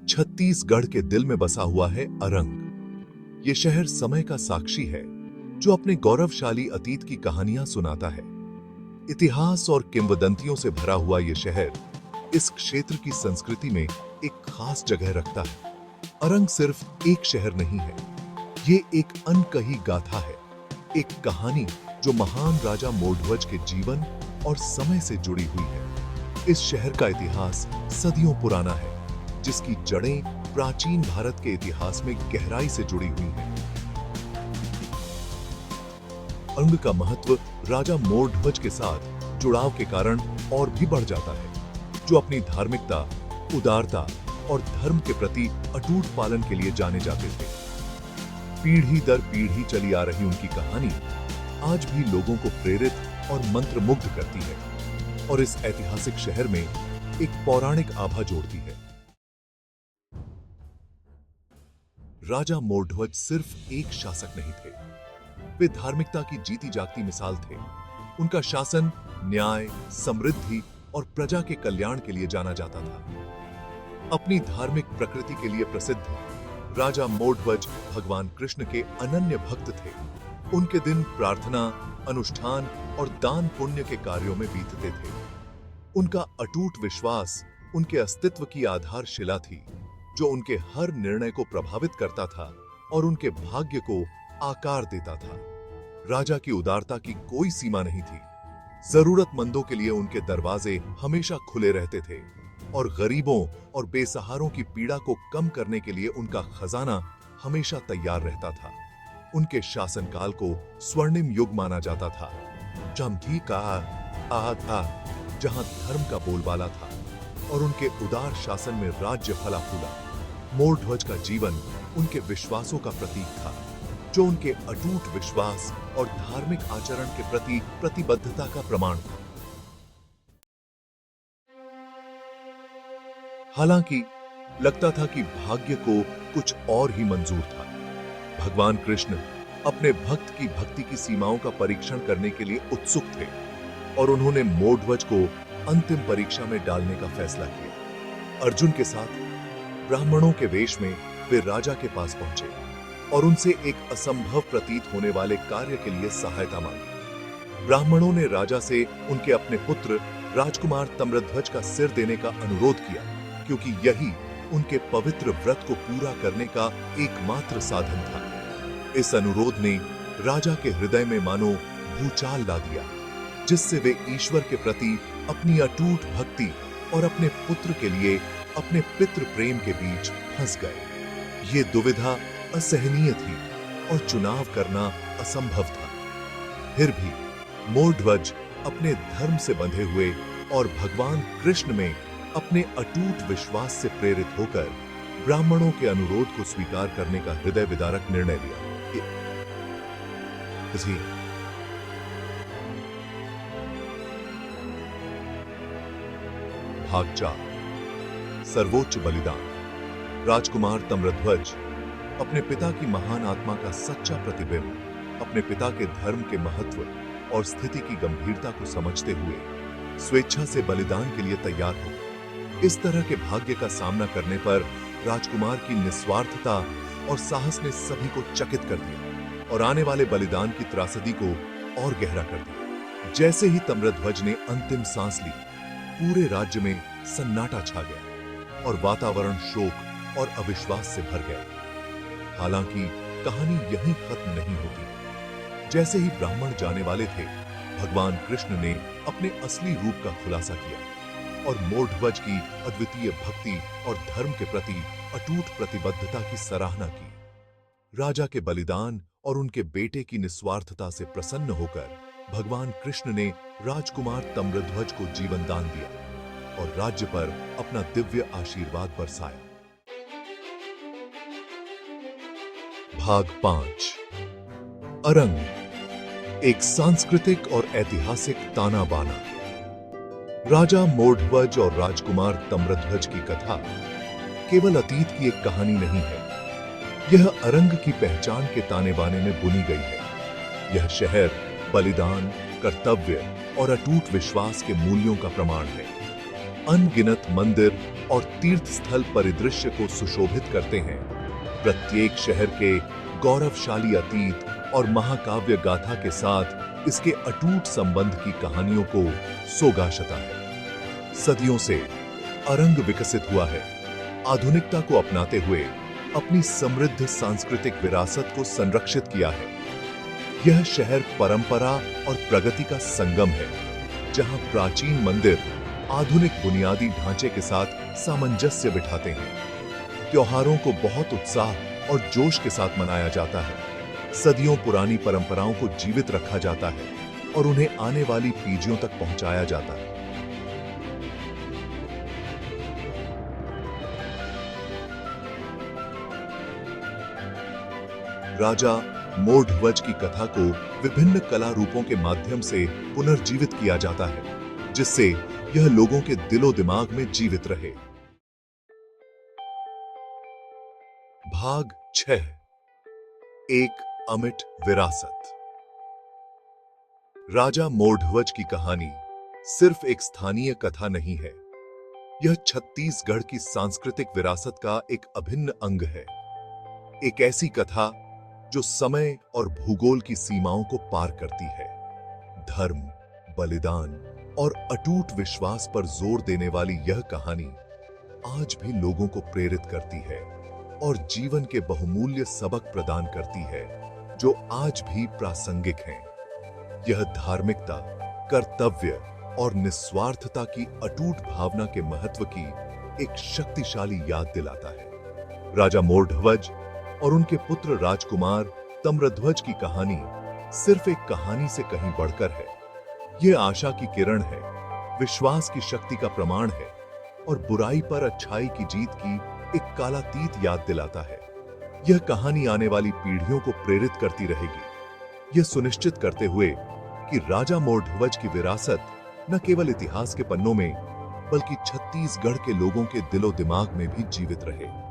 छत्तीसगढ़ के दिल में बसा हुआ है अरंग। ये शहर समय का साक्षी है, जो अपने गौरवशाली अतीत की कहानियां सुनाता है। इतिहास और किंवदंतियों से भरा हुआ ये शहर इस क्षेत्र की संस्कृति में एक खास जगह रखता है। अरंग सिर्फ एक शहर नहीं है, ये एक अनकही गाथा है, एक कहानी जो महान राजा मोरध्वज के जीवन और समय से जुड़ी हुई है। इस शहर का इतिहास सदियों पुराना है, जिसकी जड़ें प्राचीन भारत के इतिहास में गहराई से जुड़ी हुई हैं। अरंग का महत्व राजा मोरध्वज के साथ जुड़ाव के कारण और भी बढ़ जाता है, जो अपनी धार्मिकता, उदारता और धर्म के प्रति अटूट पालन के लिए जाने जाते थे। पीढ़ी दर पीढ़ी चली आ रही उनकी कहानी आज भी लोगों को प्रेरित और मंत्रमुग्ध करती है और इस ऐतिहासिक शहर में एक पौराणिक आभा जोड़ती है। राजा मोरध्वज सिर्फ एक शासक नहीं थे, वे धार्मिकता की जीती जागती मिसाल थे। उनका शासन न्याय, समृद्धि और प्रजा के कल्याण के लिए जाना जाता था। अपनी धार्मिक प्रकृति के लिए प्रसिद्ध राजा मोरध्वज भगवान कृष्ण के अनन्य भक्त थे। उनके दिन प्रार्थना, अनुष्ठान और दान पुण्य के कार्यों में बीतते थे। उनका अटूट विश्वास उनके अस्तित्व की आधारशिला थी, जो उनके हर निर्णय को प्रभावित करता था और उनके भाग्य को आकार देता था। राजा की उदारता की कोई सीमा नहीं थी। जरूरतमंदों के लिए उनके दरवाजे हमेशा खुले रहते थे और गरीबों और बेसहारों की पीड़ा को कम करने के लिए उनका खजाना हमेशा तैयार रहता था। उनके शासनकाल को स्वर्णिम युग माना जाता था, चमकी का आ था, जहां धर्म का बोलबाला था और उनके उदार शासन में राज्य फला फूला। मोरध्वज का जीवन उनके विश्वासों का प्रतीक था, जो उनके अटूट विश्वास और धार्मिक आचरण के प्रति प्रतिबद्धता का प्रमाण था। हालांकि लगता था कि भाग्य को कुछ और ही मंजूर था। भगवान कृष्ण अपने भक्त की भक्ति की सीमाओं का परीक्षण करने के लिए उत्सुक थे और उन्होंने मोरध्वज को अंतिम परीक्षा में डालने का फैसला किया। अर्जुन के साथ ब्राह्मणों के वेश में वे राजा के पास पहुंचे और उनसे एक असंभव प्रतीत होने वाले कार्य के लिए सहायता मांगी। ब्राह्मणों ने राजा से उनके अपने पुत्र राजकुमार तम्रध्वज का सिर देने का अनुरोध किया, क्योंकि यही उनके पवित्र व्रत को पूरा करने का एकमात्र साधन था। इस अनुरोध ने राजा के हृदय में मानो भूचाल ला दिया, जिससे वे ईश्वर के प्रति अपनी अटूट भक्ति और अपने पुत्र के लिए अपने पितृ प्रेम के बीच फंस गए। ये दुविधा असहनीय थी और चुनाव करना असंभव था। फिर भी मोरध्वज अपने धर्म से बंधे हुए और भगवान कृष्ण में अपने अटूट विश्वास से प्रेरित होकर ब्राह्मणों के अनुरोध को स्वीकार करने का हृदय विदारक निर्णय लिया। भाग 4, सर्वोच्च बलिदान। राजकुमार तम्रध्वज अपने पिता की महान आत्मा का सच्चा प्रतिबिंब, अपने पिता के धर्म के महत्व और स्थिति की गंभीरता को समझते हुए स्वेच्छा से बलिदान के लिए तैयार हो गए। इस तरह के भाग्य का सामना करने पर राजकुमार की निस्वार्थता और साहस ने सभी को चकित कर दिया और आने वाले बलिदान की त्रासदी को और गहरा कर दिया। जैसे ही तम्रध्वज ने अंतिम सांस ली, पूरे राज्य में सन्नाटा छा गया और वातावरण शोक और अविश्वास से भर गया। हालांकि कहानी यहीं खत्म नहीं होती। जैसे ही ब्राह्मण जाने वाले थे, भगवान कृष्ण ने अपने असली रूप का खुलासा किया और मोरध्वज की अद्वितीय भक्ति और धर्म के प्रति अटूट प्रतिबद्धता की सराहना की। राजा के बलिदान और उनके बेटे की निस्वार्थता से प्रसन्न होकर भगवान कृष्ण ने राजकुमार तम्रध्वज को जीवन दान दिया और राज्य पर अपना दिव्य आशीर्वाद बरसाया। भाग 5, अरंग, एक सांस्कृतिक और ऐतिहासिक ताना बाना। राजा मोरध्वज और राजकुमार तम्रध्वज की कथा केवल अतीत की एक कहानी नहीं है, यह अरंग की पहचान के ताने बाने में बुनी गई है। यह शहर बलिदान, कर्तव्य और अटूट विश्वास के मूल्यों का प्रमाण है। अनगिनत मंदिर और तीर्थ स्थल परिदृश्य को सुशोभित करते हैं। प्रत्येक शहर के गौरवशाली अतीत और महाकाव्य गाथा के साथ इसके अटूट संबंध की कहानियों को सोगाशता है। सदियों से अरंग विकसित हुआ है, आधुनिकता को अपनाते हुए अपनी समृद्ध सांस्कृतिक विरासत को संरक्षित किया है। यह शहर परंपरा और प्रगति का संगम है, जहां प्राचीन मंदिर आधुनिक बुनियादी ढांचे के साथ सामंजस्य बिठाते हैं। त्योहारों को बहुत उत्साह और जोश के साथ मनाया जाता है। सदियों पुरानी परंपराओं को जीवित रखा जाता है और उन्हें आने वाली पीढ़ियों तक पहुंचाया जाता है। राजा मोरध्वज की कथा को विभिन्न कला रूपों के माध्यम से पुनर्जीवित किया जाता है, जिससे यह लोगों के दिलो दिमाग में जीवित रहे। भाग 6, एक अमिट विरासत। राजा मोरध्वज की कहानी सिर्फ एक स्थानीय कथा नहीं है, यह छत्तीसगढ़ की सांस्कृतिक विरासत का एक अभिन्न अंग है। एक ऐसी कथा जो समय और भूगोल की सीमाओं को पार करती है। धर्म, बलिदान और अटूट विश्वास पर जोर देने वाली यह कहानी आज भी लोगों को प्रेरित करती है और जीवन के बहुमूल्य सबक प्रदान करती है, जो आज भी प्रासंगिक हैं। यह धार्मिकता, कर्तव्य और निस्वार्थता की अटूट भावना के महत्व की एक शक्तिशाली याद दिलाता है। राजा मोरध्वज और उनके पुत्र राजकुमार तम्रध्वज की कहानी सिर्फ एक कहानी से कहीं बढ़कर है। यह आशा की किरण है, विश्वास की शक्ति का प्रमाण है और बुराई पर अच्छाई की जीत की एक कालातीत याद दिलाता है। यह कहानी आने वाली पीढ़ियों को प्रेरित करती रहेगी, यह सुनिश्चित करते हुए कि राजा मोरध्वज की विरासत न केवल इतिहास के पन्नों में, बल्कि छत्तीसगढ़ के लोगों के दिलो दिमाग में भी जीवित रहे।